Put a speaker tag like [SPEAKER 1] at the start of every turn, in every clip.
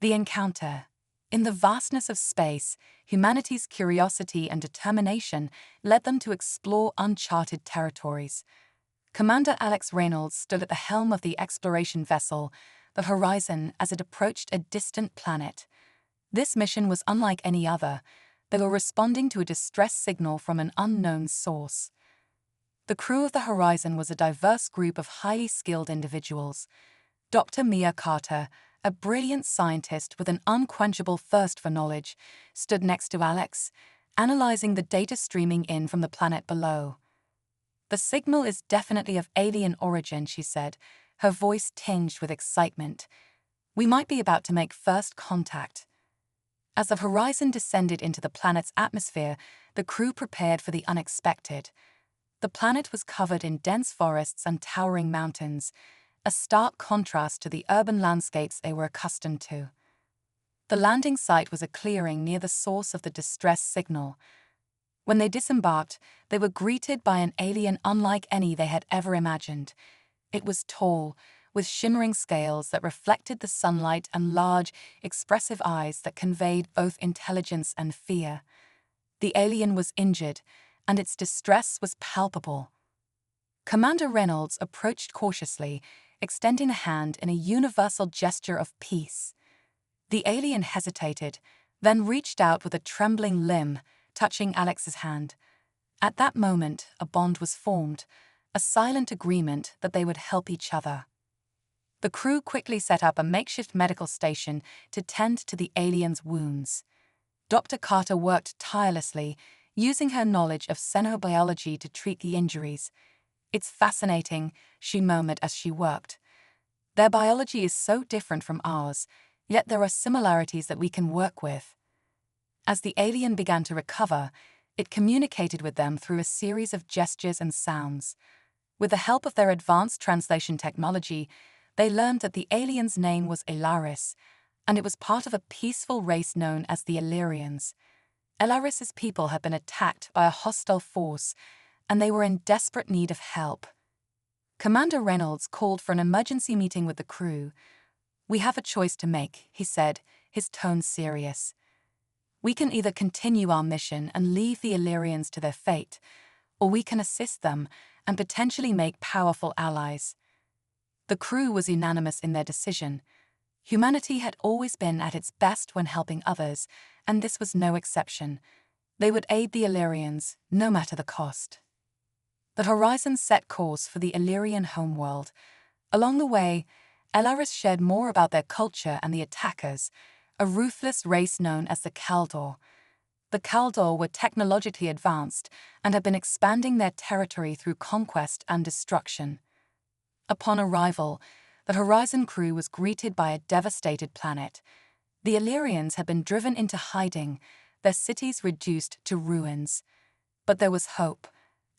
[SPEAKER 1] The encounter. In the vastness of space, humanity's curiosity and determination led them to explore uncharted territories. Commander Alex Reynolds stood at the helm of the exploration vessel, the Horizon, as it approached a distant planet. This mission was unlike any other. They were responding to a distress signal from an unknown source. The crew of the Horizon was a diverse group of highly skilled individuals. Dr. Mia Carter, a brilliant scientist with an unquenchable thirst for knowledge, stood next to Alex, analyzing the data streaming in from the planet below. "The signal is definitely of alien origin," she said, her voice tinged with excitement. "We might be about to make first contact." As the Horizon descended into the planet's atmosphere, the crew prepared for the unexpected. The planet was covered in dense forests and towering mountains, a stark contrast to the urban landscapes they were accustomed to. The landing site was a clearing near the source of the distress signal. When they disembarked, they were greeted by an alien unlike any they had ever imagined. It was tall, with shimmering scales that reflected the sunlight and large, expressive eyes that conveyed both intelligence and fear. The alien was injured, and its distress was palpable. Commander Reynolds approached cautiously, extending a hand in a universal gesture of peace. The alien hesitated, then reached out with a trembling limb, touching Alex's hand. At that moment, a bond was formed, a silent agreement that they would help each other. The crew quickly set up a makeshift medical station to tend to the alien's wounds. Dr. Carter worked tirelessly, using her knowledge of xenobiology to treat the injuries. "It's fascinating," she murmured as she worked. "Their biology is so different from ours, yet there are similarities that we can work with." As the alien began to recover, it communicated with them through a series of gestures and sounds. With the help of their advanced translation technology, they learned that the alien's name was Elaris, and it was part of a peaceful race known as the Illyrians. Elaris's people had been attacked by a hostile force, and they were in desperate need of help. Commander Reynolds called for an emergency meeting with the crew. "We have a choice to make," he said, his tone serious. "We can either continue our mission and leave the Illyrians to their fate, or we can assist them and potentially make powerful allies." The crew was unanimous in their decision. Humanity had always been at its best when helping others, and this was no exception. They would aid the Illyrians, no matter the cost. The Horizon set course for the Illyrian homeworld. Along the way, Elaris shared more about their culture and the attackers, a ruthless race known as the Kaldor. The Kaldor were technologically advanced and had been expanding their territory through conquest and destruction. Upon arrival, the Horizon crew was greeted by a devastated planet. The Illyrians had been driven into hiding, their cities reduced to ruins. But there was hope.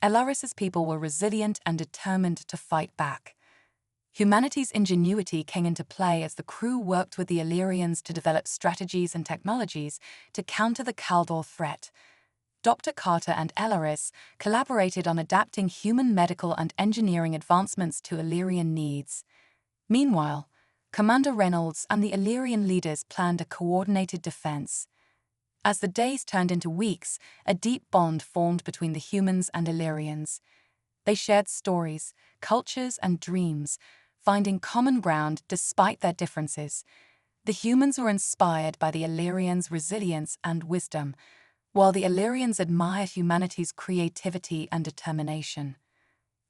[SPEAKER 1] Elaris's people were resilient and determined to fight back. Humanity's ingenuity came into play as the crew worked with the Illyrians to develop strategies and technologies to counter the Kaldor threat. Dr. Carter and Elaris collaborated on adapting human medical and engineering advancements to Illyrian needs. Meanwhile, Commander Reynolds and the Illyrian leaders planned a coordinated defense. As the days turned into weeks, a deep bond formed between the humans and Illyrians. They shared stories, cultures, and dreams, finding common ground despite their differences. The humans were inspired by the Illyrians' resilience and wisdom, while the Illyrians admired humanity's creativity and determination.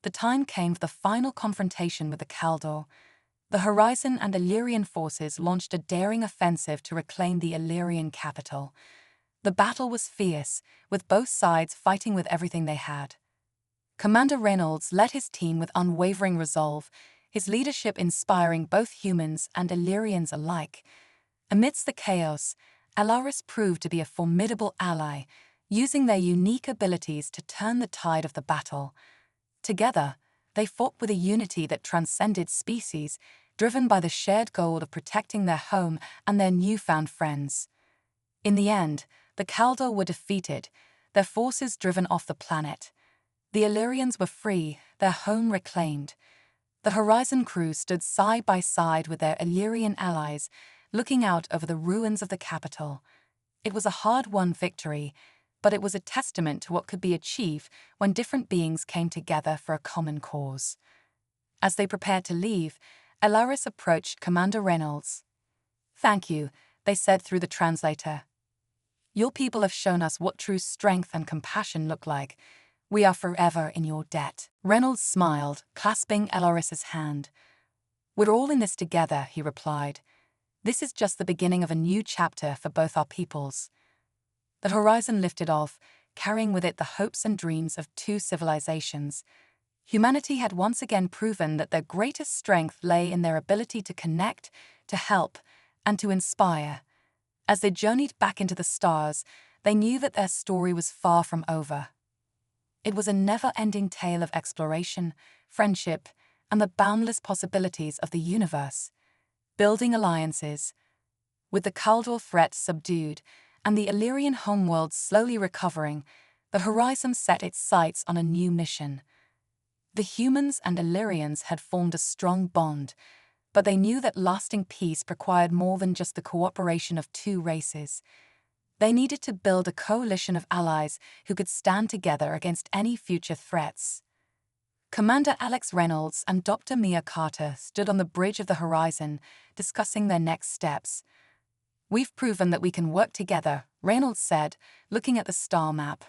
[SPEAKER 1] The time came for the final confrontation with the Kaldor. The Horizon and Illyrian forces launched a daring offensive to reclaim the Illyrian capital. The battle was fierce, with both sides fighting with everything they had. Commander Reynolds led his team with unwavering resolve, his leadership inspiring both humans and Illyrians alike. Amidst the chaos, Elaris proved to be a formidable ally, using their unique abilities to turn the tide of the battle. Together, they fought with a unity that transcended species, driven by the shared goal of protecting their home and their newfound friends. In the end, the Kaldor were defeated, their forces driven off the planet. The Illyrians were free, their home reclaimed. The Horizon crew stood side by side with their Illyrian allies, looking out over the ruins of the capital. It was a hard-won victory, but it was a testament to what could be achieved when different beings came together for a common cause. As they prepared to leave, Alaris approached Commander Reynolds. "Thank you," they said through the translator. "Your people have shown us what true strength and compassion look like. We are forever in your debt." Reynolds smiled, clasping Alaris's hand. "We're all in this together," he replied. "This is just the beginning of a new chapter for both our peoples." The horizon lifted off, carrying with it the hopes and dreams of two civilizations. Humanity had once again proven that their greatest strength lay in their ability to connect, to help, and to inspire. As they journeyed back into the stars, they knew that their story was far from over. It was a never-ending tale of exploration, friendship, and the boundless possibilities of the universe. Building alliances. With the Kaldor threat subdued and the Illyrian homeworld slowly recovering, the horizon set its sights on a new mission. The humans and Illyrians had formed a strong bond, but they knew that lasting peace required more than just the cooperation of two races. They needed to build a coalition of allies who could stand together against any future threats. Commander Alex Reynolds and Dr. Mia Carter stood on the bridge of the horizon, discussing their next steps. "We've proven that we can work together," Reynolds said, looking at the star map.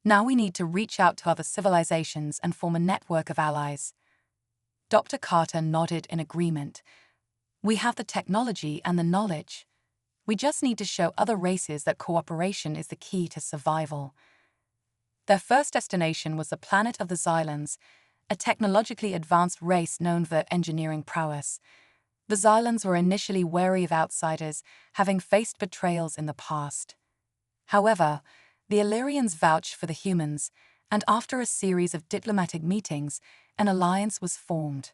[SPEAKER 1] "Now we need to reach out to other civilizations and form a network of allies." Dr. Carter nodded in agreement. "We have the technology and the knowledge. We just need to show other races that cooperation is the key to survival." Their first destination was the planet of the Xylans, a technologically advanced race known for engineering prowess. The Xylans were initially wary of outsiders, having faced betrayals in the past. However, the Illyrians vouched for the humans, and after a series of diplomatic meetings, an alliance was formed.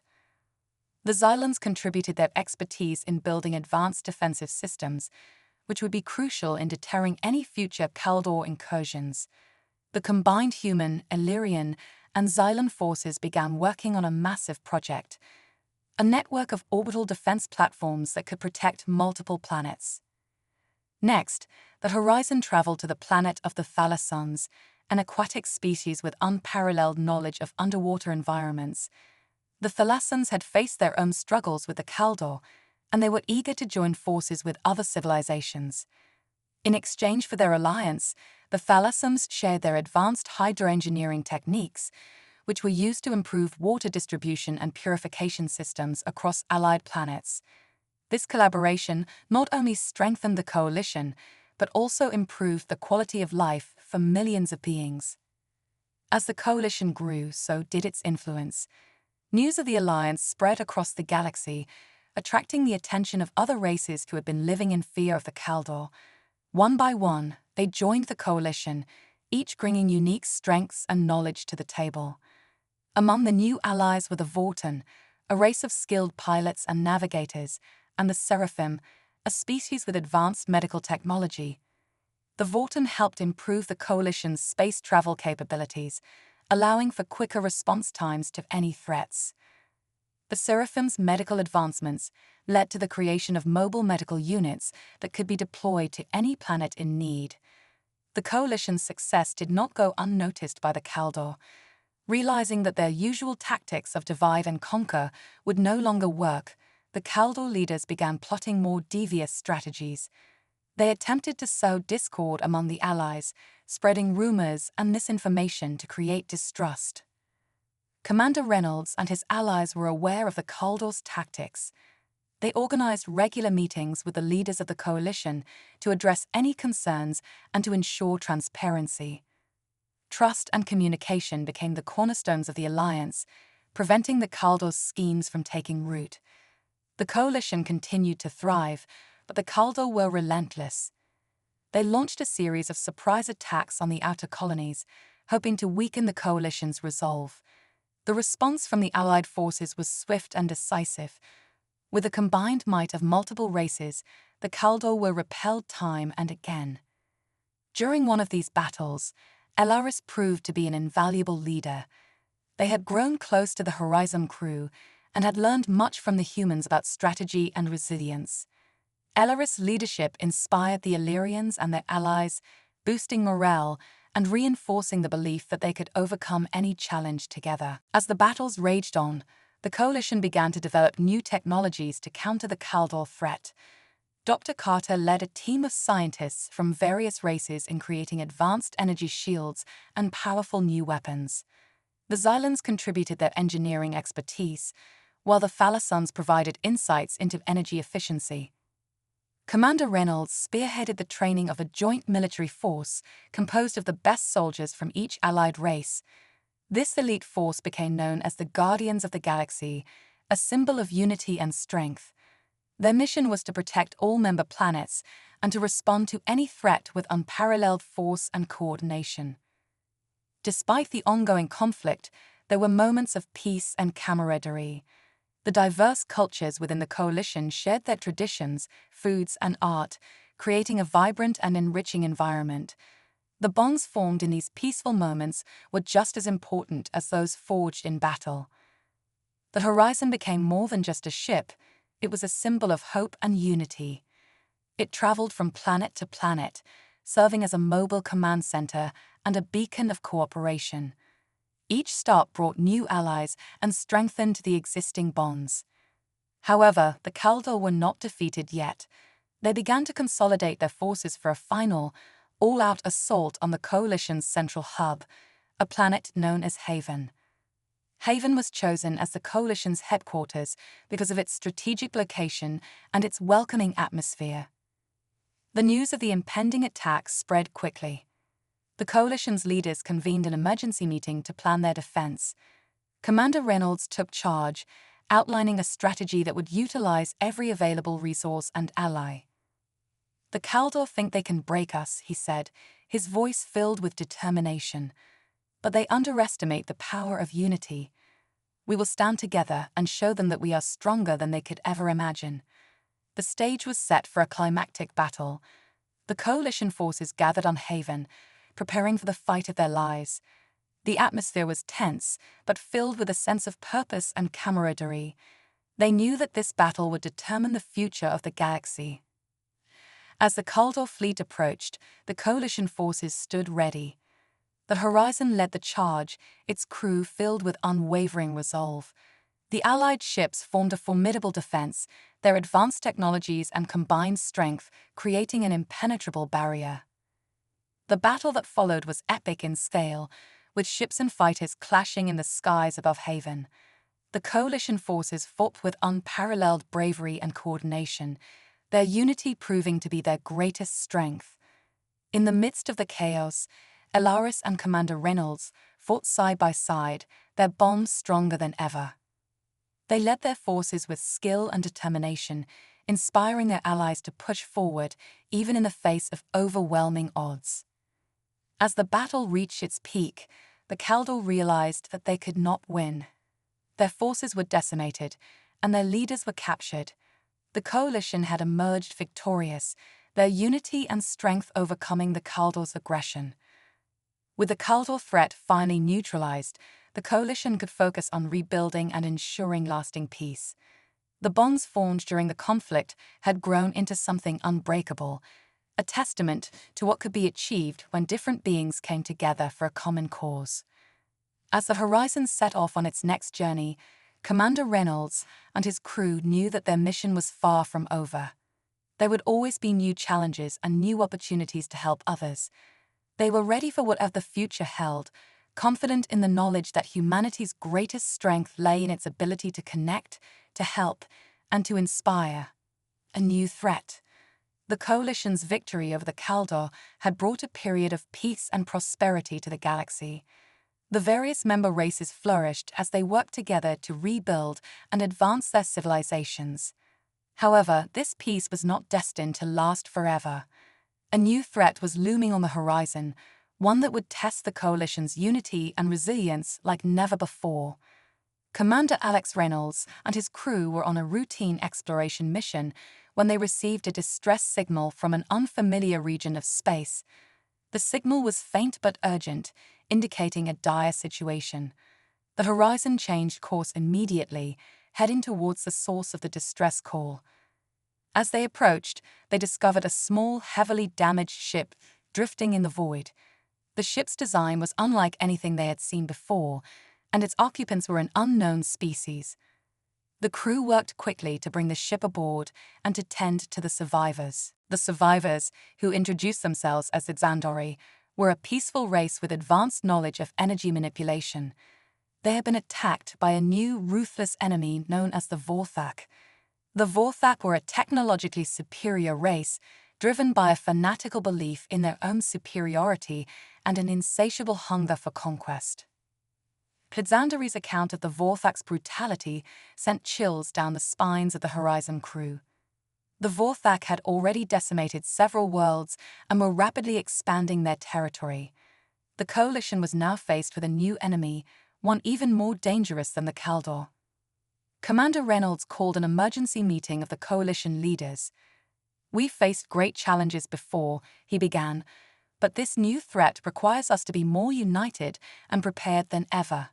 [SPEAKER 1] The Xylans contributed their expertise in building advanced defensive systems, which would be crucial in deterring any future Kaldor incursions. The combined human, Illyrian, and Xylan forces began working on a massive project, a network of orbital defense platforms that could protect multiple planets. Next, the horizon traveled to the planet of the thalassons, an aquatic species with unparalleled knowledge of underwater environments. The thalassons had faced their own struggles with the Kaldor, and they were eager to join forces with other civilizations. In exchange for their alliance, the thalassons shared their advanced hydroengineering techniques, which were used to improve water distribution and purification systems across allied planets. This collaboration not only strengthened the coalition, but also improved the quality of life for millions of beings. As the coalition grew, so did its influence. News of the alliance spread across the galaxy, attracting the attention of other races who had been living in fear of the Kaldor. One by one, they joined the coalition, each bringing unique strengths and knowledge to the table. Among the new allies were the Vorten, a race of skilled pilots and navigators, and the Seraphim, a species with advanced medical technology. The Vorten helped improve the coalition's space travel capabilities, allowing for quicker response times to any threats. The Seraphim's medical advancements led to the creation of mobile medical units that could be deployed to any planet in need. The coalition's success did not go unnoticed by the Kaldor. Realizing that their usual tactics of divide and conquer would no longer work, the Kaldor leaders began plotting more devious strategies. They attempted to sow discord among the allies, spreading rumors and misinformation to create distrust. Commander Reynolds and his allies were aware of the Kaldor's tactics. They organized regular meetings with the leaders of the coalition to address any concerns and to ensure transparency. Trust and communication became the cornerstones of the alliance, preventing the Kaldor's schemes from taking root. The coalition continued to thrive, but the Kaldor were relentless. They launched a series of surprise attacks on the outer colonies, hoping to weaken the coalition's resolve. The response from the Allied forces was swift and decisive. With the combined might of multiple races, the Kaldor were repelled time and again. During one of these battles, Alaris proved to be an invaluable leader. They had grown close to the Horizon crew and had learned much from the humans about strategy and resilience. Elleris' leadership inspired the Illyrians and their allies, boosting morale and reinforcing the belief that they could overcome any challenge together. As the battles raged on, the coalition began to develop new technologies to counter the Kaldor threat. Dr. Carter led a team of scientists from various races in creating advanced energy shields and powerful new weapons. The Xylans contributed their engineering expertise, while the Phalasons provided insights into energy efficiency. Commander Reynolds spearheaded the training of a joint military force composed of the best soldiers from each allied race. This elite force became known as the Guardians of the Galaxy, a symbol of unity and strength. Their mission was to protect all member planets and to respond to any threat with unparalleled force and coordination. Despite the ongoing conflict, there were moments of peace and camaraderie. The diverse cultures within the coalition shared their traditions, foods, and art, creating a vibrant and enriching environment. The bonds formed in these peaceful moments were just as important as those forged in battle. The Horizon became more than just a ship, it was a symbol of hope and unity. It traveled from planet to planet, serving as a mobile command center and a beacon of cooperation. Each stop brought new allies and strengthened the existing bonds. However, the Kaldor were not defeated yet. They began to consolidate their forces for a final, all-out assault on the coalition's central hub, a planet known as Haven. Haven was chosen as the coalition's headquarters because of its strategic location and its welcoming atmosphere. The news of the impending attack spread quickly. The coalition's leaders convened an emergency meeting to plan their defense. Commander Reynolds took charge, outlining a strategy that would utilize every available resource and ally. "The Kaldor think they can break us," he said, his voice filled with determination. "But they underestimate the power of unity. We will stand together and show them that we are stronger than they could ever imagine." The stage was set for a climactic battle. The coalition forces gathered on Haven, preparing for the fight of their lives. The atmosphere was tense, but filled with a sense of purpose and camaraderie. They knew that this battle would determine the future of the galaxy. As the Kaldor fleet approached, the coalition forces stood ready. The Horizon led the charge, its crew filled with unwavering resolve. The Allied ships formed a formidable defense, their advanced technologies and combined strength creating an impenetrable barrier. The battle that followed was epic in scale, with ships and fighters clashing in the skies above Haven. The coalition forces fought with unparalleled bravery and coordination, their unity proving to be their greatest strength. In the midst of the chaos, Elleris and Commander Reynolds fought side by side, their bonds stronger than ever. They led their forces with skill and determination, inspiring their allies to push forward even in the face of overwhelming odds. As the battle reached its peak, the Kaldor realized that they could not win. Their forces were decimated, and their leaders were captured. The coalition had emerged victorious, their unity and strength overcoming the Kaldor's aggression. With the Kaldor threat finally neutralized, the coalition could focus on rebuilding and ensuring lasting peace. The bonds formed during the conflict had grown into something unbreakable, a testament to what could be achieved when different beings came together for a common cause. As the Horizon set off on its next journey, Commander Reynolds and his crew knew that their mission was far from over. There would always be new challenges and new opportunities to help others. They were ready for whatever the future held, confident in the knowledge that humanity's greatest strength lay in its ability to connect, to help, and to inspire. A new threat. The coalition's victory over the Kaldor had brought a period of peace and prosperity to the galaxy. The various member races flourished as they worked together to rebuild and advance their civilizations. However, this peace was not destined to last forever. A new threat was looming on the horizon, one that would test the coalition's unity and resilience like never before. Commander Alex Reynolds and his crew were on a routine exploration mission when they received a distress signal from an unfamiliar region of space. The signal was faint but urgent, indicating a dire situation. The Horizon changed course immediately, heading towards the source of the distress call. As they approached, they discovered a small, heavily damaged ship drifting in the void. The ship's design was unlike anything they had seen before, and its occupants were an unknown species. The crew worked quickly to bring the ship aboard and to tend to the survivors. The survivors, who introduced themselves as the Xandori, were a peaceful race with advanced knowledge of energy manipulation. They had been attacked by a new, ruthless enemy known as the Vorthak. The Vorthak were a technologically superior race, driven by a fanatical belief in their own superiority and an insatiable hunger for conquest. Xandori's account of the Vorthak's brutality sent chills down the spines of the Horizon crew. The Vorthak had already decimated several worlds and were rapidly expanding their territory. The coalition was now faced with a new enemy, one even more dangerous than the Kaldor. Commander Reynolds called an emergency meeting of the coalition leaders. "We've faced great challenges before," he began, "but this new threat requires us to be more united and prepared than ever.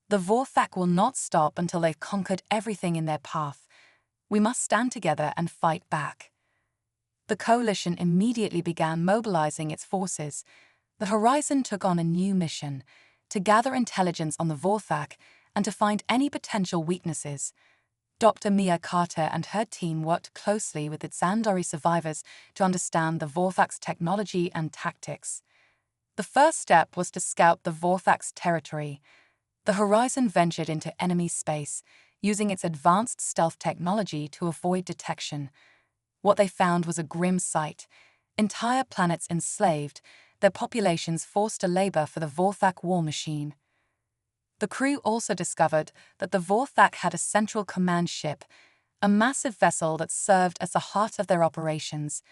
[SPEAKER 1] The Vorthak will not stop until they've conquered everything in their path. We must stand together and fight back." The coalition immediately began mobilizing its forces. The Horizon took on a new mission: to gather intelligence on the Vorthak and to find any potential weaknesses. Dr. Mia Carter and her team worked closely with the Xandori survivors to understand the Vorthak's technology and tactics. The first step was to scout the Vorthak's territory. The Horizon ventured into enemy space, using its advanced stealth technology to avoid detection. What they found was a grim sight: entire planets enslaved, their populations forced to labor for the Vorthak war machine. The crew also discovered that the Vorthak had a central command ship, a massive vessel that served as the heart of their operations.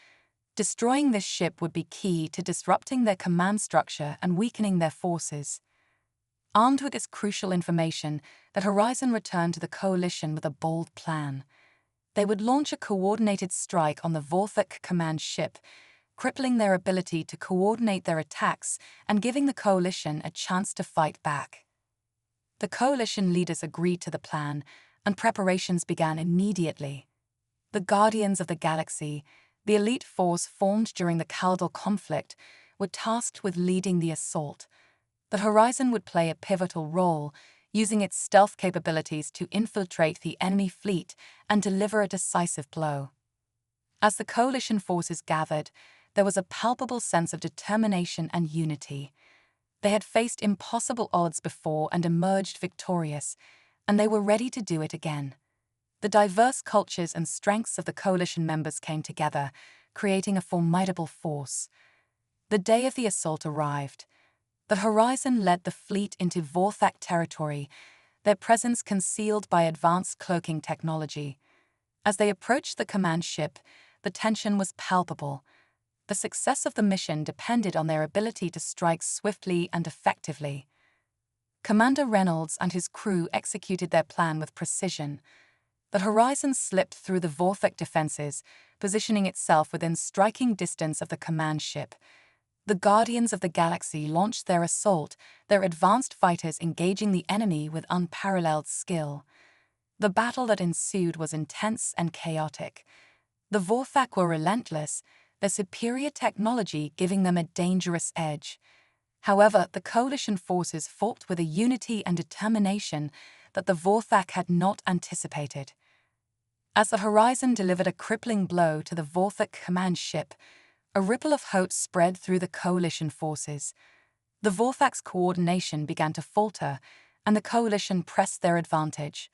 [SPEAKER 1] Destroying this ship would be key to disrupting their command structure and weakening their forces. Armed with this crucial information, the Horizon returned to the coalition with a bold plan. They would launch a coordinated strike on the Vorthak command ship, crippling their ability to coordinate their attacks and giving the coalition a chance to fight back. The coalition leaders agreed to the plan, and preparations began immediately. The Guardians of the Galaxy, the elite force formed during the Kaldor conflict, were tasked with leading the assault. The Horizon would play a pivotal role, using its stealth capabilities to infiltrate the enemy fleet and deliver a decisive blow. As the coalition forces gathered, there was a palpable sense of determination and unity. They had faced impossible odds before and emerged victorious, and they were ready to do it again. The diverse cultures and strengths of the coalition members came together, creating a formidable force. The day of the assault arrived. The Horizon led the fleet into Vorthak territory, their presence concealed by advanced cloaking technology. As they approached the command ship, the tension was palpable. The success of the mission depended on their ability to strike swiftly and effectively. Commander Reynolds and his crew executed their plan with precision. The Horizon slipped through the Vorthak defenses, positioning itself within striking distance of the command ship. The Guardians of the Galaxy launched their assault, their advanced fighters engaging the enemy with unparalleled skill. The battle that ensued was intense and chaotic. The Vorthak were relentless, their superior technology giving them a dangerous edge. However, the coalition forces fought with a unity and determination that the Vorthak had not anticipated. As the Horizon delivered a crippling blow to the Vorthak command ship, a ripple of hope spread through the coalition forces. The Vorthak's coordination began to falter, and the coalition pressed their advantage.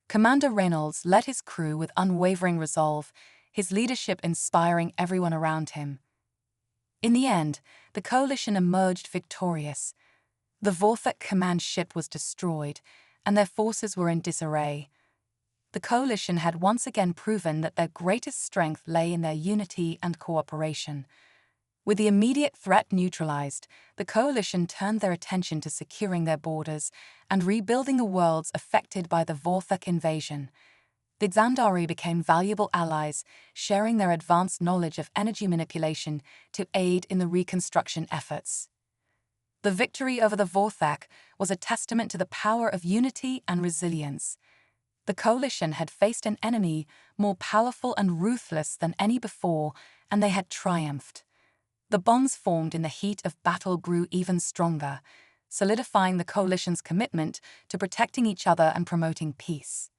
[SPEAKER 1] Commander Reynolds led his crew with unwavering resolve, his leadership inspiring everyone around him. In the end, the coalition emerged victorious. The Vorthak command ship was destroyed, and their forces were in disarray. The coalition had once again proven that their greatest strength lay in their unity and cooperation. With the immediate threat neutralized, the coalition turned their attention to securing their borders and rebuilding the worlds affected by the Vorthak invasion. The Xandori became valuable allies, sharing their advanced knowledge of energy manipulation to aid in the reconstruction efforts. The victory over the Vorthak was a testament to the power of unity and resilience. The coalition had faced an enemy more powerful and ruthless than any before, and they had triumphed. The bonds formed in the heat of battle grew even stronger, solidifying the coalition's commitment to protecting each other and promoting peace.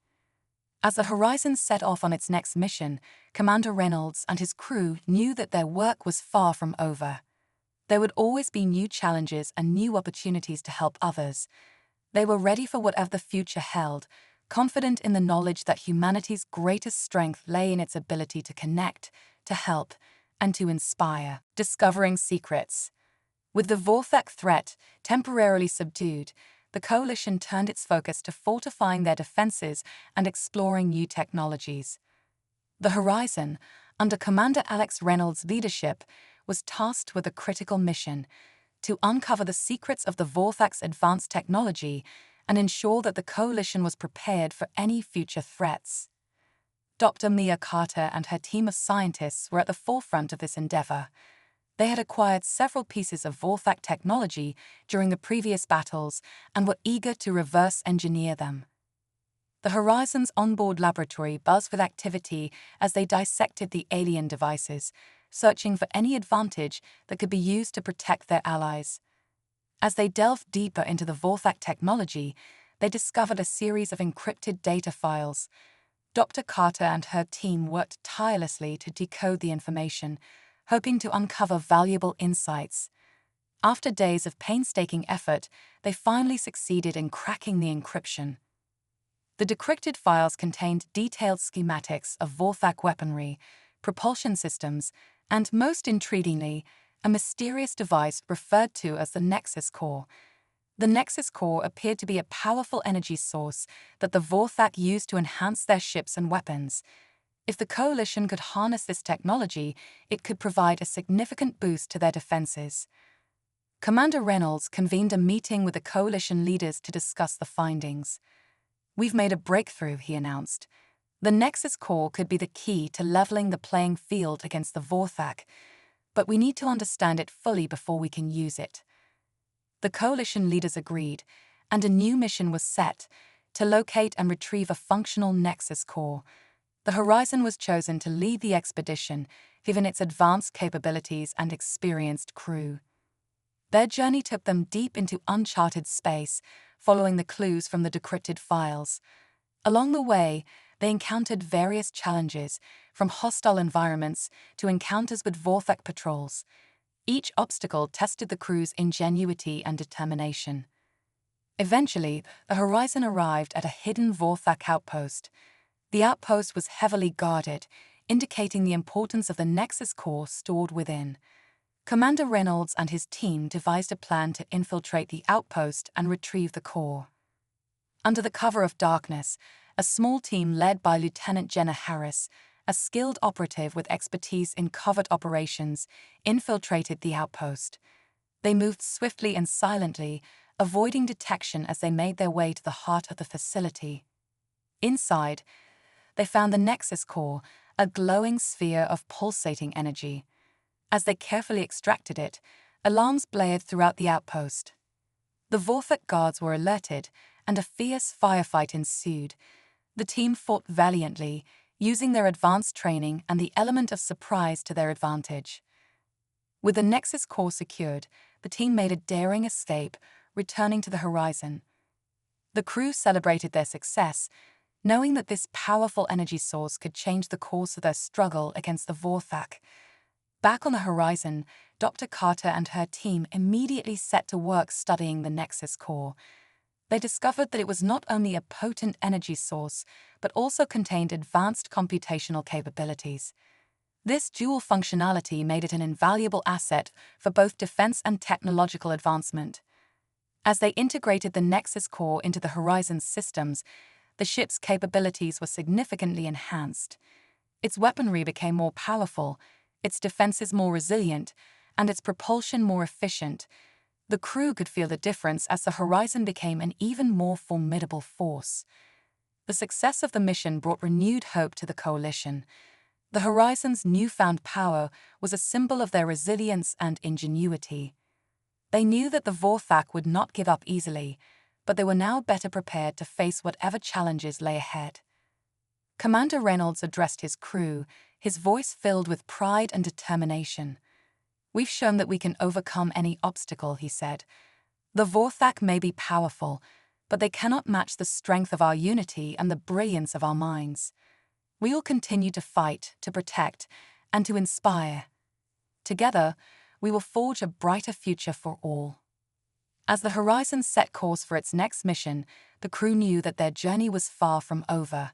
[SPEAKER 1] As the Horizon set off on its next mission, Commander Reynolds and his crew knew that their work was far from over. There would always be new challenges and new opportunities to help others. They were ready for whatever the future held, confident in the knowledge that humanity's greatest strength lay in its ability to connect, to help, and to inspire. Discovering secrets. With the Vorthak threat temporarily subdued, the coalition turned its focus to fortifying their defenses and exploring new technologies. The Horizon, under Commander Alex Reynolds' leadership, was tasked with a critical mission: to uncover the secrets of the Vorthak's advanced technology and ensure that the coalition was prepared for any future threats. Dr. Mia Carter and her team of scientists were at the forefront of this endeavor. They had acquired several pieces of Vorthak technology during the previous battles and were eager to reverse engineer them. The Horizon's onboard laboratory buzzed with activity as they dissected the alien devices, searching for any advantage that could be used to protect their allies. As they delved deeper into the Vorthak technology, they discovered a series of encrypted data files. Dr. Carter and her team worked tirelessly to decode the information, hoping to uncover valuable insights. After days of painstaking effort, they finally succeeded in cracking the encryption. The decrypted files contained detailed schematics of Vorthak weaponry, propulsion systems, and, most intriguingly, a mysterious device referred to as the Nexus Core. The Nexus Core appeared to be a powerful energy source that the Vorthak used to enhance their ships and weapons. If the coalition could harness this technology, it could provide a significant boost to their defenses. Commander Reynolds convened a meeting with the coalition leaders to discuss the findings. "We've made a breakthrough," he announced. "The Nexus Core could be the key to leveling the playing field against the Vorthak, but we need to understand it fully before we can use it." The coalition leaders agreed, and a new mission was set: to locate and retrieve a functional Nexus Core. The Horizon was chosen to lead the expedition, given its advanced capabilities and experienced crew. Their journey took them deep into uncharted space, following the clues from the decrypted files. Along the way, they encountered various challenges, from hostile environments to encounters with Vorthak patrols. Each obstacle tested the crew's ingenuity and determination. Eventually, the Horizon arrived at a hidden Vorthak outpost. The outpost was heavily guarded, indicating the importance of the Nexus Core stored within. Commander Reynolds and his team devised a plan to infiltrate the outpost and retrieve the core. Under the cover of darkness, a small team led by Lieutenant Jenna Harris, a skilled operative with expertise in covert operations, infiltrated the outpost. They moved swiftly and silently, avoiding detection as they made their way to the heart of the facility. Inside, they found the Nexus Core, a glowing sphere of pulsating energy. As they carefully extracted it, alarms blared throughout the outpost. The Vorthak guards were alerted, and a fierce firefight ensued. The team fought valiantly, using their advanced training and the element of surprise to their advantage. With the Nexus Core secured, the team made a daring escape, returning to the Horizon. The crew celebrated their success, knowing that this powerful energy source could change the course of their struggle against the Vorthak. Back on the Horizon, Dr. Carter and her team immediately set to work studying the Nexus Core. They discovered that it was not only a potent energy source, but also contained advanced computational capabilities. This dual functionality made it an invaluable asset for both defense and technological advancement. As they integrated the Nexus Core into the Horizon's systems, the ship's capabilities were significantly enhanced. Its weaponry became more powerful, its defenses more resilient, and its propulsion more efficient. The crew could feel the difference as the Horizon became an even more formidable force. The success of the mission brought renewed hope to the coalition. The Horizon's newfound power was a symbol of their resilience and ingenuity. They knew that the Vorthak would not give up easily. but they were now better prepared to face whatever challenges lay ahead. Commander Reynolds addressed his crew, his voice filled with pride and determination. "We've shown that we can overcome any obstacle," he said. "The Vorthak may be powerful, but they cannot match the strength of our unity and the brilliance of our minds. We will continue to fight, to protect, and to inspire. Together, we will forge a brighter future for all." As the Horizon set course for its next mission, the crew knew that their journey was far from over.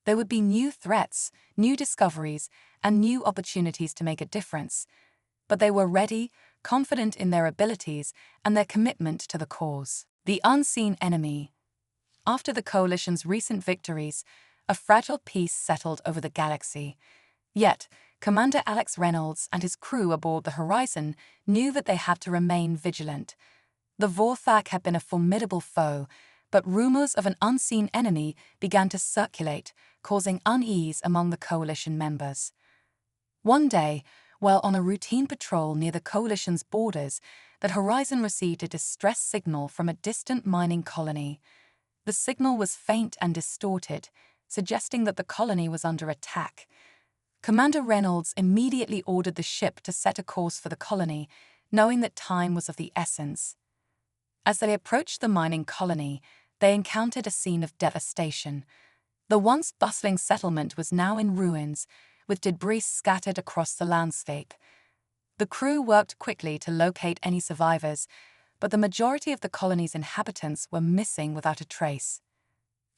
[SPEAKER 1] There would be new threats, new discoveries, and new opportunities to make a difference. But they were ready, confident in their abilities and their commitment to the cause. The unseen enemy. After the Coalition's recent victories, a fragile peace settled over the galaxy. Yet, Commander Alex Reynolds and his crew aboard the Horizon knew that they had to remain vigilant. The Vorthak had been a formidable foe, but rumors of an unseen enemy began to circulate, causing unease among the Coalition members. One day, while on a routine patrol near the Coalition's borders, the Horizon received a distress signal from a distant mining colony. The signal was faint and distorted, suggesting that the colony was under attack. Commander Reynolds immediately ordered the ship to set a course for the colony, knowing that time was of the essence. As they approached the mining colony, they encountered a scene of devastation. The once bustling settlement was now in ruins, with debris scattered across the landscape. The crew worked quickly to locate any survivors, but the majority of the colony's inhabitants were missing without a trace.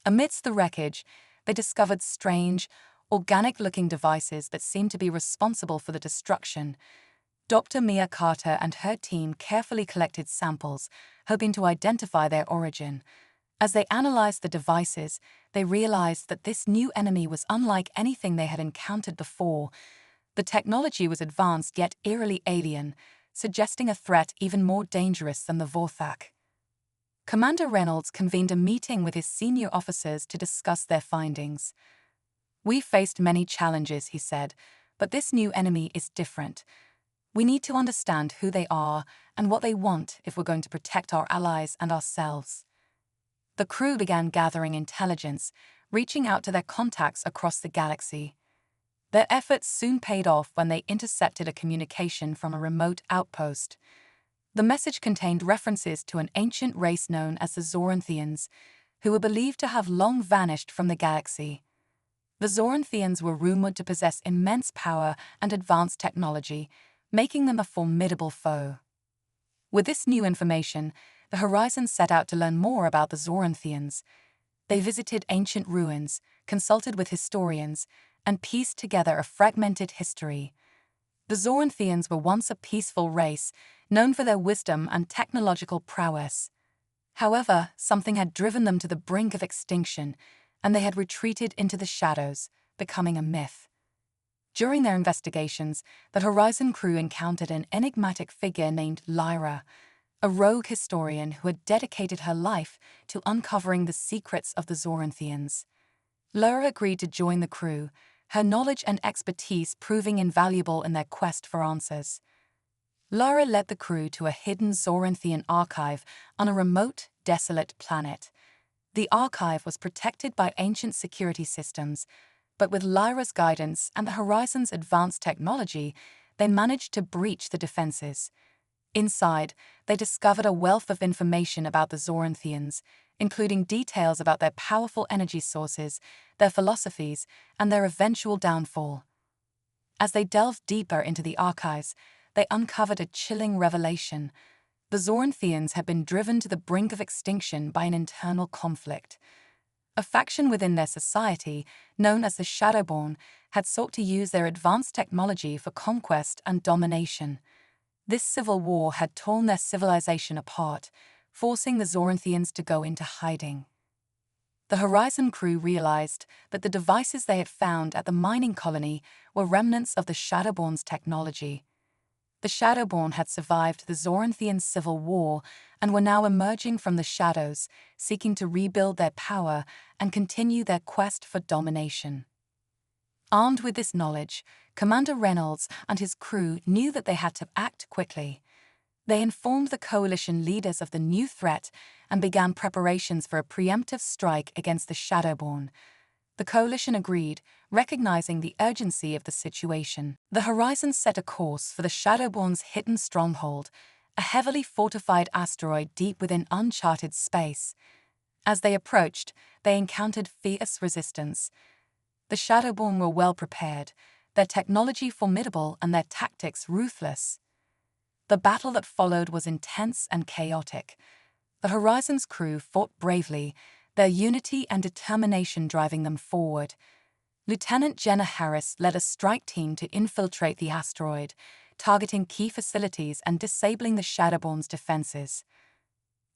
[SPEAKER 1] Amidst the wreckage, they discovered strange, organic-looking devices that seemed to be responsible for the destruction. Dr. Mia Carter and her team carefully collected samples, hoping to identify their origin. As they analyzed the devices, they realized that this new enemy was unlike anything they had encountered before. The technology was advanced yet eerily alien, suggesting a threat even more dangerous than the Vorthak. Commander Reynolds convened a meeting with his senior officers to discuss their findings. "We faced many challenges," he said, "but this new enemy is different. We need to understand who they are and what they want if we're going to protect our allies and ourselves." The crew began gathering intelligence, reaching out to their contacts across the galaxy. Their efforts soon paid off when they intercepted a communication from a remote outpost. The message contained references to an ancient race known as the Zoranthians, who were believed to have long vanished from the galaxy. The Zoranthians were rumored to possess immense power and advanced technology, making them a formidable foe. With this new information, the Horizon set out to learn more about the Zoranthians. They visited ancient ruins, consulted with historians, and pieced together a fragmented history. The Zoranthians were once a peaceful race, known for their wisdom and technological prowess. However, something had driven them to the brink of extinction, and they had retreated into the shadows, becoming a myth. During their investigations, the Horizon crew encountered an enigmatic figure named Lyra, a rogue historian who had dedicated her life to uncovering the secrets of the Zoranthians. Lyra agreed to join the crew, her knowledge and expertise proving invaluable in their quest for answers. Lyra led the crew to a hidden Zoranthian archive on a remote, desolate planet. The archive was protected by ancient security systems, but with Lyra's guidance and the Horizon's advanced technology, they managed to breach the defenses. Inside, they discovered a wealth of information about the Zoranthians, including details about their powerful energy sources, their philosophies, and their eventual downfall. As they delved deeper into the archives, they uncovered a chilling revelation. The Zoranthians had been driven to the brink of extinction by an internal conflict. A faction within their society, known as the Shadowborn, had sought to use their advanced technology for conquest and domination. This civil war had torn their civilization apart, forcing the Zoranthians to go into hiding. The Horizon crew realized that the devices they had found at the mining colony were remnants of the Shadowborn's technology. The Shadowborn had survived the Zoranthian civil war and were now emerging from the shadows, seeking to rebuild their power and continue their quest for domination. Armed with this knowledge, Commander Reynolds and his crew knew that they had to act quickly. They informed the coalition leaders of the new threat and began preparations for a preemptive strike against the Shadowborn. The coalition agreed, recognizing the urgency of the situation. The Horizons set a course for the Shadowborn's hidden stronghold, a heavily fortified asteroid deep within uncharted space. As they approached, they encountered fierce resistance. The Shadowborn were well prepared, their technology formidable and their tactics ruthless. The battle that followed was intense and chaotic. The Horizons crew fought bravely, their unity and determination driving them forward. Lieutenant Jenna Harris led a strike team to infiltrate the asteroid, targeting key facilities and disabling the Shadowborn's defenses.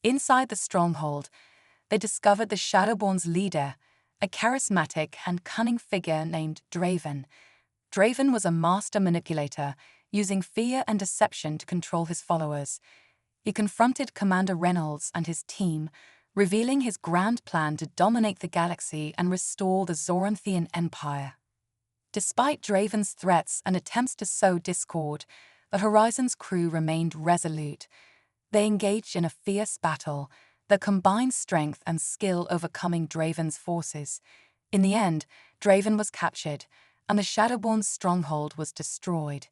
[SPEAKER 1] Inside the stronghold, they discovered the Shadowborn's leader, a charismatic and cunning figure named Draven. Draven was a master manipulator, using fear and deception to control his followers. He confronted Commander Reynolds and his team, revealing his grand plan to dominate the galaxy and restore the Zoranthian Empire. Despite Draven's threats and attempts to sow discord, the Horizons crew remained resolute. They engaged in a fierce battle, their combined strength and skill overcoming Draven's forces. In the end, Draven was captured, and the Shadowborn's stronghold was destroyed.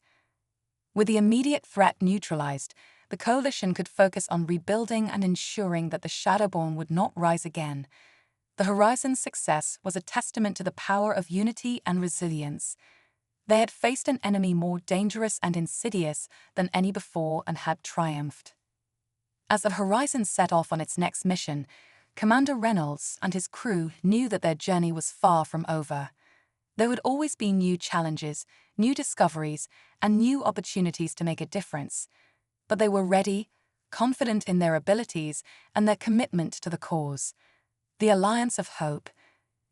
[SPEAKER 1] With the immediate threat neutralized, the coalition could focus on rebuilding and ensuring that the Shadowborn would not rise again. The Horizons' success was a testament to the power of unity and resilience. They had faced an enemy more dangerous and insidious than any before and had triumphed. As the Horizons set off on its next mission, Commander Reynolds and his crew knew that their journey was far from over. There would always be new challenges, new discoveries, and new opportunities to make a difference. But they were ready, confident in their abilities and their commitment to the cause. The Alliance of Hope.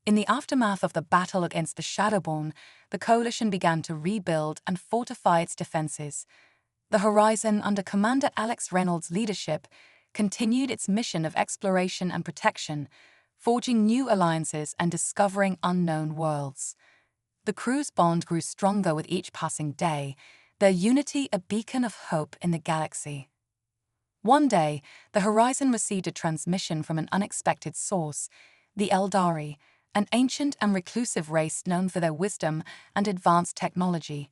[SPEAKER 1] In the aftermath of the battle against the Shadowborn, the coalition began to rebuild and fortify its defenses. The Horizon, under Commander Alex Reynolds' leadership, continued its mission of exploration and protection, forging new alliances and discovering unknown worlds. The crew's bond grew stronger with each passing day, their unity a beacon of hope in the galaxy. One day, the Horizon received a transmission from an unexpected source, the Eldari, an ancient and reclusive race known for their wisdom and advanced technology.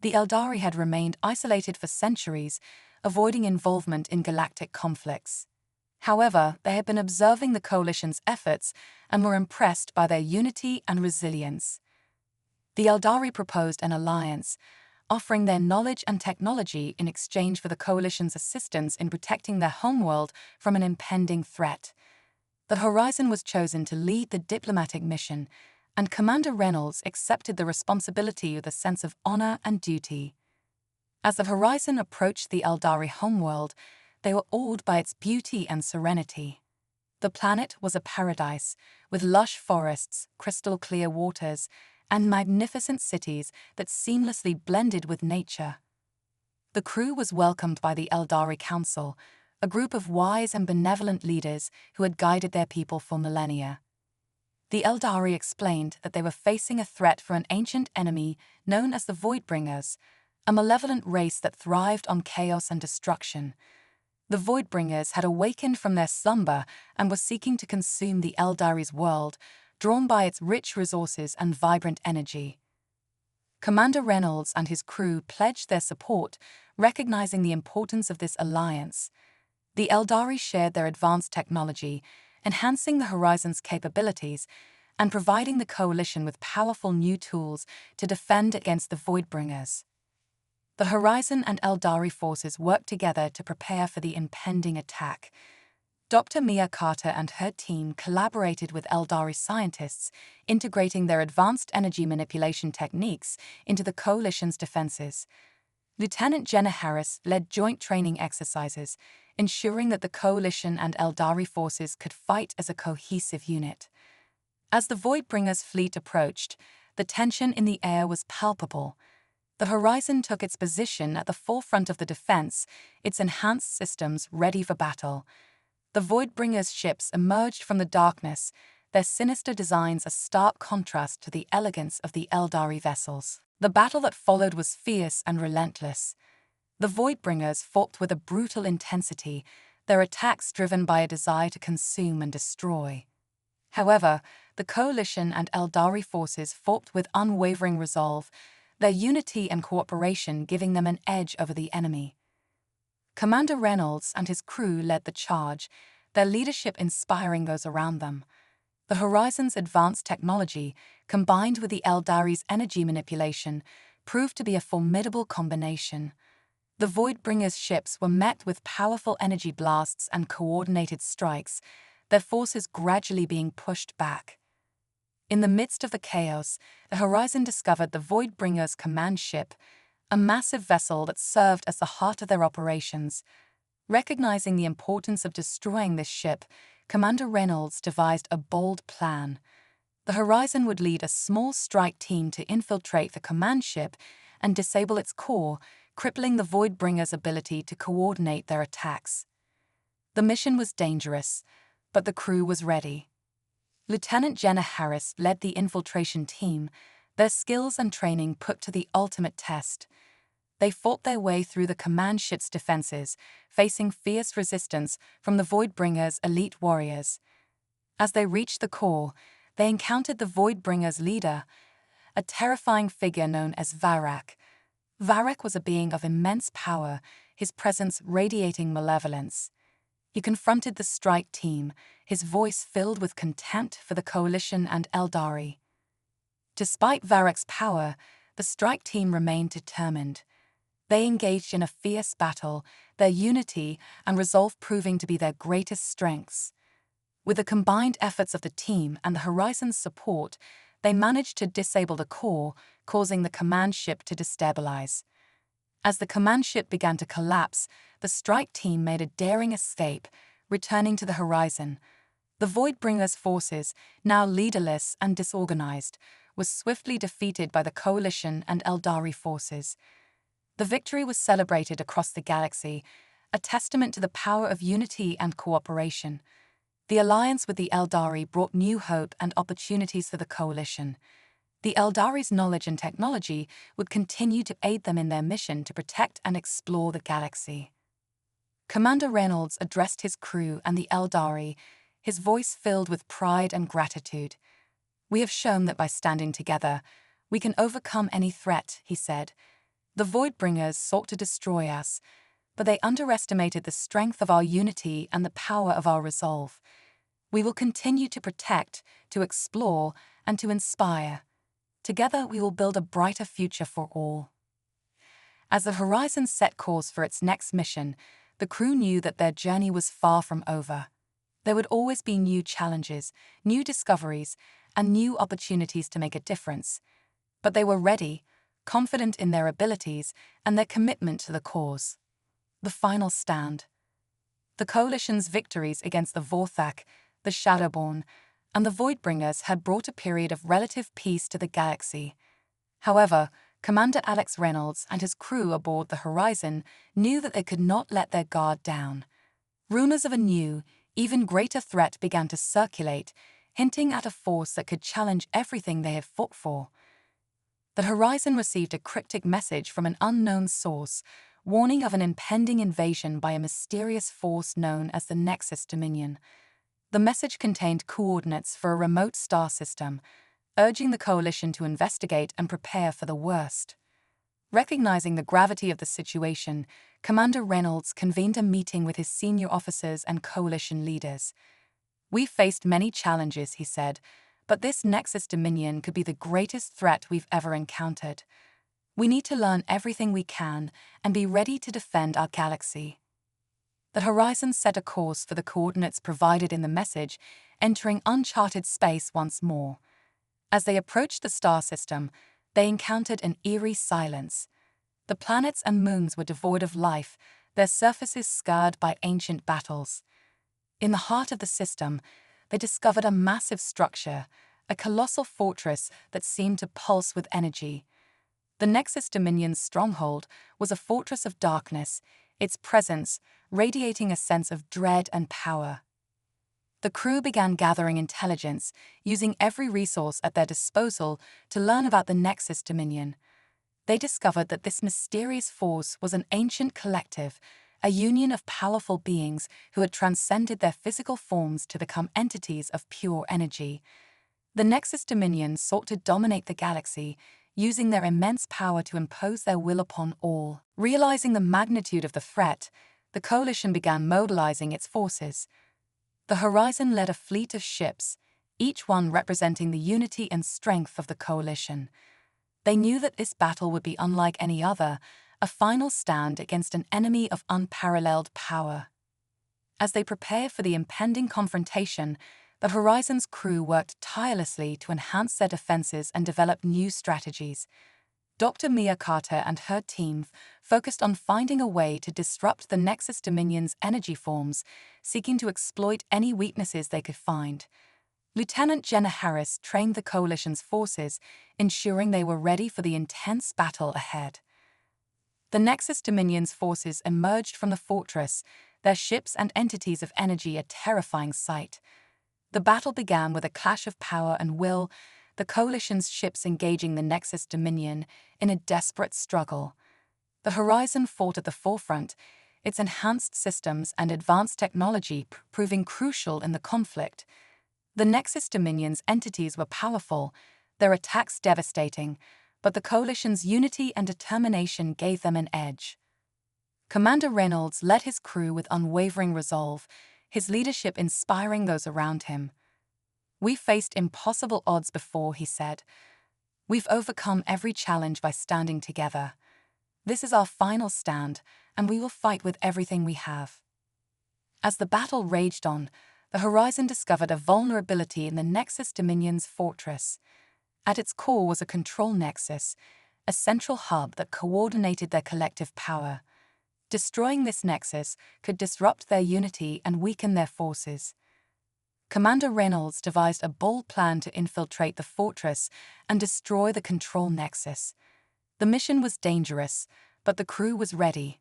[SPEAKER 1] The Eldari had remained isolated for centuries, avoiding involvement in galactic conflicts. However, they had been observing the coalition's efforts and were impressed by their unity and resilience. The Eldari proposed an alliance, offering their knowledge and technology in exchange for the coalition's assistance in protecting their homeworld from an impending threat. The Horizon was chosen to lead the diplomatic mission, and Commander Reynolds accepted the responsibility with a sense of honor and duty. As the Horizon approached the Eldari homeworld, they were awed by its beauty and serenity. The planet was a paradise, with lush forests, crystal-clear waters, and magnificent cities that seamlessly blended with nature. The crew was welcomed by the Eldari Council, a group of wise and benevolent leaders who had guided their people for millennia. The Eldari explained that they were facing a threat from an ancient enemy known as the Voidbringers, a malevolent race that thrived on chaos and destruction. The Voidbringers had awakened from their slumber and were seeking to consume the Eldari's world, drawn by its rich resources and vibrant energy. Commander Reynolds and his crew pledged their support, recognizing the importance of this alliance. The Eldari shared their advanced technology, enhancing the Horizon's capabilities and providing the coalition with powerful new tools to defend against the Voidbringers. The Horizon and Eldari forces worked together to prepare for the impending attack. Dr. Mia Carter and her team collaborated with Eldari scientists, integrating their advanced energy manipulation techniques into the coalition's defenses. Lieutenant Jenna Harris led joint training exercises, ensuring that the coalition and Eldari forces could fight as a cohesive unit. As the Voidbringers' fleet approached, the tension in the air was palpable. The Horizon took its position at the forefront of the defense, its enhanced systems ready for battle. The Voidbringers' ships emerged from the darkness, their sinister designs a stark contrast to the elegance of the Eldari vessels. The battle that followed was fierce and relentless. The Voidbringers fought with a brutal intensity, their attacks driven by a desire to consume and destroy. However, the Coalition and Eldari forces fought with unwavering resolve, their unity and cooperation giving them an edge over the enemy. Commander Reynolds and his crew led the charge, their leadership inspiring those around them. The Horizon's advanced technology, combined with the Eldari's energy manipulation, proved to be a formidable combination. The Voidbringers' ships were met with powerful energy blasts and coordinated strikes, their forces gradually being pushed back. In the midst of the chaos, the Horizon discovered the Voidbringers' command ship, a massive vessel that served as the heart of their operations. Recognizing the importance of destroying this ship, Commander Reynolds devised a bold plan. The Horizon would lead a small strike team to infiltrate the command ship and disable its core, crippling the Voidbringers' ability to coordinate their attacks. The mission was dangerous, but the crew was ready. Lieutenant Jenna Harris led the infiltration team, their skills and training put to the ultimate test. They fought their way through the command ship's defenses, facing fierce resistance from the Voidbringers' elite warriors. As they reached the core, they encountered the Voidbringers' leader, a terrifying figure known as Varak. Varak was a being of immense power, his presence radiating malevolence. He confronted the strike team, his voice filled with contempt for the Coalition and Eldari. Despite Varak's power, the strike team remained determined. They engaged in a fierce battle, their unity and resolve proving to be their greatest strengths. With the combined efforts of the team and the Horizon's support, they managed to disable the core, causing the command ship to destabilize. As the command ship began to collapse, the strike team made a daring escape, returning to the Horizon. The Voidbringers' forces, now leaderless and disorganized, was swiftly defeated by the Coalition and Eldari forces. The victory was celebrated across the galaxy, a testament to the power of unity and cooperation. The alliance with the Eldari brought new hope and opportunities for the Coalition. The Eldari's knowledge and technology would continue to aid them in their mission to protect and explore the galaxy. Commander Reynolds addressed his crew and the Eldari, his voice filled with pride and gratitude. "We have shown that by standing together, we can overcome any threat," he said. "The Voidbringers sought to destroy us, but they underestimated the strength of our unity and the power of our resolve. We will continue to protect, to explore, and to inspire. Together we will build a brighter future for all." As the Horizon set course for its next mission, the crew knew that their journey was far from over. There would always be new challenges, new discoveries, and new opportunities to make a difference. But they were ready, confident in their abilities and their commitment to the cause. The final stand. The Coalition's victories against the Vorthak, the Shadowborn, and the Voidbringers had brought a period of relative peace to the galaxy. However, Commander Alex Reynolds and his crew aboard the Horizon knew that they could not let their guard down. Rumors of a new, even greater threat began to circulate, hinting at a force that could challenge everything they had fought for. The Horizon received a cryptic message from an unknown source, warning of an impending invasion by a mysterious force known as the Nexus Dominion. The message contained coordinates for a remote star system, urging the Coalition to investigate and prepare for the worst. Recognizing the gravity of the situation, Commander Reynolds convened a meeting with his senior officers and Coalition leaders. "We faced many challenges," he said, "but this Nexus Dominion could be the greatest threat we've ever encountered. We need to learn everything we can and be ready to defend our galaxy." The Horizon set a course for the coordinates provided in the message, entering uncharted space once more. As they approached the star system, they encountered an eerie silence. The planets and moons were devoid of life, their surfaces scarred by ancient battles. In the heart of the system, they discovered a massive structure, a colossal fortress that seemed to pulse with energy. The Nexus Dominion's stronghold was a fortress of darkness, its presence radiating a sense of dread and power. The crew began gathering intelligence, using every resource at their disposal to learn about the Nexus Dominion. They discovered that this mysterious force was an ancient collective, a union of powerful beings who had transcended their physical forms to become entities of pure energy. The Nexus Dominion sought to dominate the galaxy, using their immense power to impose their will upon all. Realizing the magnitude of the threat, the coalition began mobilizing its forces. The Horizon led a fleet of ships, each one representing the unity and strength of the coalition. They knew that this battle would be unlike any other, a final stand against an enemy of unparalleled power. As they prepared for the impending confrontation, the Horizon's crew worked tirelessly to enhance their defenses and develop new strategies. Dr. Mia Carter and her team focused on finding a way to disrupt the Nexus Dominion's energy forms, seeking to exploit any weaknesses they could find. Lieutenant Jenna Harris trained the Coalition's forces, ensuring they were ready for the intense battle ahead. The Nexus Dominion's forces emerged from the fortress, their ships and entities of energy a terrifying sight. The battle began with a clash of power and will, the Coalition's ships engaging the Nexus Dominion in a desperate struggle. The Horizon fought at the forefront, its enhanced systems and advanced technology proving crucial in the conflict. The Nexus Dominion's entities were powerful, their attacks devastating, but the Coalition's unity and determination gave them an edge. Commander Reynolds led his crew with unwavering resolve, his leadership inspiring those around him. "We faced impossible odds before," he said. "We've overcome every challenge by standing together. This is our final stand, and we will fight with everything we have." As the battle raged on, the Horizon discovered a vulnerability in the Nexus Dominion's fortress. At its core was a control nexus, a central hub that coordinated their collective power. Destroying this nexus could disrupt their unity and weaken their forces. Commander Reynolds devised a bold plan to infiltrate the fortress and destroy the control nexus. The mission was dangerous, but the crew was ready.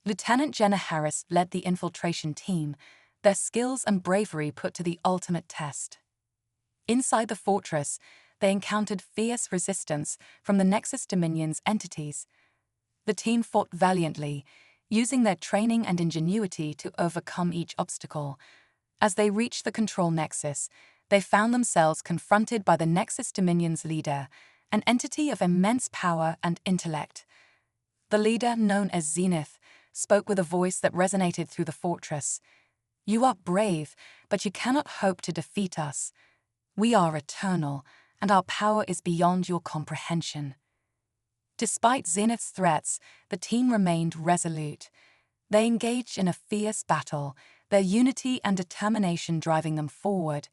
[SPEAKER 1] Lieutenant Jenna Harris led the infiltration team, their skills and bravery put to the ultimate test. Inside the fortress, they encountered fierce resistance from the Nexus Dominion's entities. The team fought valiantly, using their training and ingenuity to overcome each obstacle. As they reached the control nexus, they found themselves confronted by the Nexus Dominion's leader, an entity of immense power and intellect. The leader, known as Zenith, spoke with a voice that resonated through the fortress. "You are brave, but you cannot hope to defeat us. We are eternal, and our power is beyond your comprehension." Despite Zenith's threats, the team remained resolute. They engaged in a fierce battle, their unity and determination driving them forward.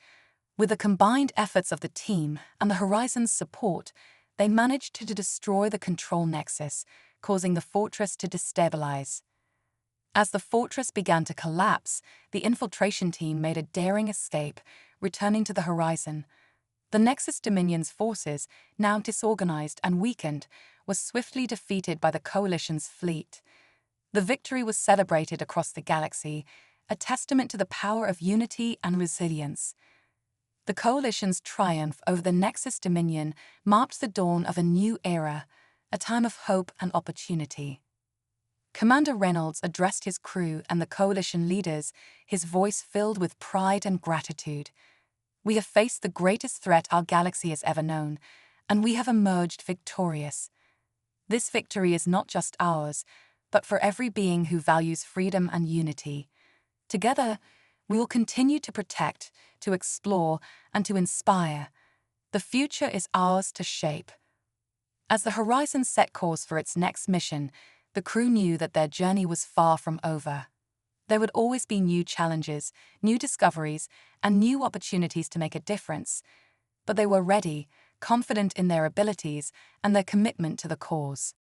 [SPEAKER 1] With the combined efforts of the team and the Horizon's support, they managed to destroy the control nexus, causing the fortress to destabilize. As the fortress began to collapse, the infiltration team made a daring escape, returning to the Horizon. The Nexus Dominion's forces, now disorganized and weakened, were swiftly defeated by the Coalition's fleet. The victory was celebrated across the galaxy, a testament to the power of unity and resilience. The Coalition's triumph over the Nexus Dominion marked the dawn of a new era, a time of hope and opportunity. Commander Reynolds addressed his crew and the Coalition leaders, his voice filled with pride and gratitude. "We have faced the greatest threat our galaxy has ever known, and we have emerged victorious. This victory is not just ours, but for every being who values freedom and unity. Together, we will continue to protect, to explore, and to inspire. The future is ours to shape." As the Horizon set course for its next mission, the crew knew that their journey was far from over. There would always be new challenges, new discoveries, and new opportunities to make a difference. But they were ready, confident in their abilities and their commitment to the cause.